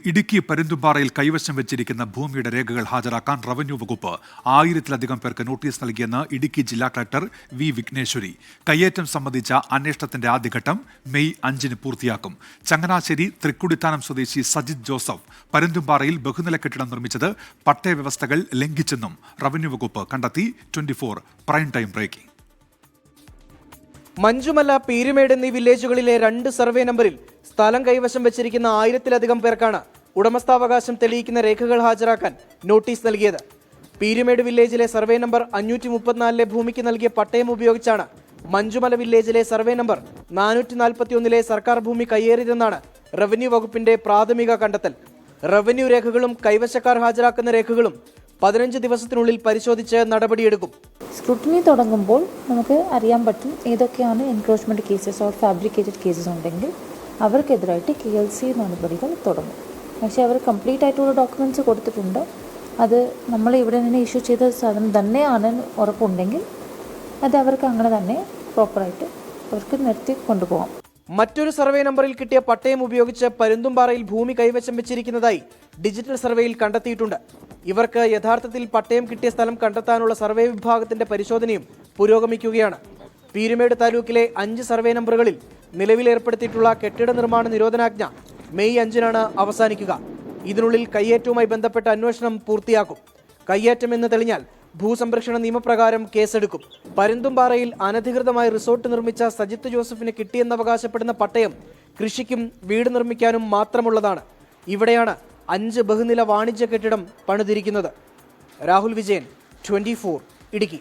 ഇടുക്കി പരുന്തുംപാറയിൽ കൈവശം വെച്ചിരിക്കുന്ന ഭൂമിയുടെ രേഖകൾ ഹാജരാക്കാൻ റവന്യൂ വകുപ്പ് 1000-ലധികം പേർക്ക് നോട്ടീസ് നൽകിയെന്ന് ഇടുക്കി ജില്ലാ കളക്ടർ വി വിഘ്നേശ്വരി. കയ്യേറ്റം സംബന്ധിച്ച അന്വേഷണത്തിന്റെ ആദ്യഘട്ടം മെയ് 5-ന് പൂർത്തിയാക്കും. ചങ്ങനാശ്ശേരി തൃക്കുടിത്താനം സ്വദേശി സജിത് ജോസഫ് പരുന്തുംപാറയിൽ ബഹുനില കെട്ടിടം നിർമ്മിച്ചത് പട്ടയ വ്യവസ്ഥകൾ ലംഘിച്ചെന്നും റവന്യൂ വകുപ്പ് കണ്ടെത്തി. 24 prime time breaking. Manjumala, Peermade എന്നീ വില്ലേജുകളിലെ 2 സർവേ നമ്പറിൽ സ്ഥലം കൈവശം വെച്ചിരിക്കുന്ന 1000-ലധികം പേർക്കാണ് ഉടമസ്ഥാവകാശം തെളിയിക്കുന്ന രേഖകൾ ഹാജരാക്കാൻ നോട്ടീസ് നൽകിയത്. പീരുമേട് വില്ലേജിലെ സർവേ നമ്പർ 534-ലെ ഭൂമിക്ക് നൽകിയ പട്ടയം ഉപയോഗിച്ചാണ് മഞ്ചുമല വില്ലേജിലെ സർവേ നമ്പർ 441-ലെ സർക്കാർ ഭൂമി കയ്യേറിയതെന്നാണ് റവന്യൂ വകുപ്പിന്റെ പ്രാഥമിക കണ്ടെത്തൽ. റവന്യൂ രേഖകളും കൈവശക്കാർ ഹാജരാക്കുന്ന രേഖകളും 15 ദിവസത്തിനുള്ളിൽ പരിശോധിച്ച് നടപടിയെടുക്കും. സ്ക്രൂട്ടിനി തുടങ്ങുമ്പോൾ നമുക്ക് അറിയാൻ പറ്റും ഏതൊക്കെയാണ് encroachment cases or fabricated cases ഉണ്ടെങ്കിൽ അവർക്കെതിരായിട്ട് KLC നടപടികൾ തുടങ്ങും. പക്ഷേ അവർ കംപ്ലീറ്റ് ആയിട്ടുള്ള ഡോക്യുമെൻറ്റ്സ് കൊടുത്തിട്ടുണ്ട്. അത് നമ്മൾ ഇവിടെ നിന്ന് ഇഷ്യൂ ചെയ്ത സാധനം തന്നെയാണ് ഉറപ്പുണ്ടെങ്കിൽ അത് അവർക്ക് അങ്ങനെ തന്നെ പ്രോപ്പറായിട്ട് അവർക്ക് നിർത്തി കൊണ്ടുപോകാം. മറ്റൊരു സർവേ നമ്പറിൽ കിട്ടിയ പട്ടയം ഉപയോഗിച്ച് പരുന്തുംപാറയിൽ ഭൂമി കൈവശം വെച്ചിരിക്കുന്നതായി ഡിജിറ്റൽ സർവേയിൽ കണ്ടെത്തിയിട്ടുണ്ട്. ഇവർക്ക് യഥാർത്ഥത്തിൽ പട്ടയം കിട്ടിയ സ്ഥലം കണ്ടെത്താനുള്ള സർവേ വിഭാഗത്തിന്റെ പരിശോധനയും പുരോഗമിക്കുകയാണ്. പീരുമേട് താലൂക്കിലെ 5 സർവേ നമ്പറുകളിൽ നിലവിൽ ഏർപ്പെടുത്തിയിട്ടുള്ള കെട്ടിട നിർമ്മാണ നിരോധനാജ്ഞ മെയ് 5-നാണ് അവസാനിക്കുക. ഇതിനുള്ളിൽ കയ്യേറ്റവുമായി ബന്ധപ്പെട്ട അന്വേഷണം പൂർത്തിയാക്കും. കയ്യേറ്റം എന്ന് തെളിഞ്ഞാൽ ഭൂസംരക്ഷണ നിയമപ്രകാരം കേസെടുക്കും. പരുന്തുംപാറയിൽ അനധികൃതമായി റിസോർട്ട് നിർമ്മിച്ച സജിത്ത് ജോസഫിന് കിട്ടിയെന്നവകാശപ്പെടുന്ന പട്ടയം കൃഷിക്കും വീട് നിർമ്മിക്കാനും മാത്രമുള്ളതാണ്. ഇവിടെയാണ് 5 ബഹുനില വാണിജ്യ കെട്ടിടം പണിതിരിക്കുന്നത്. രാഹുൽ വിജയൻ, 24 ഇടുക്കി.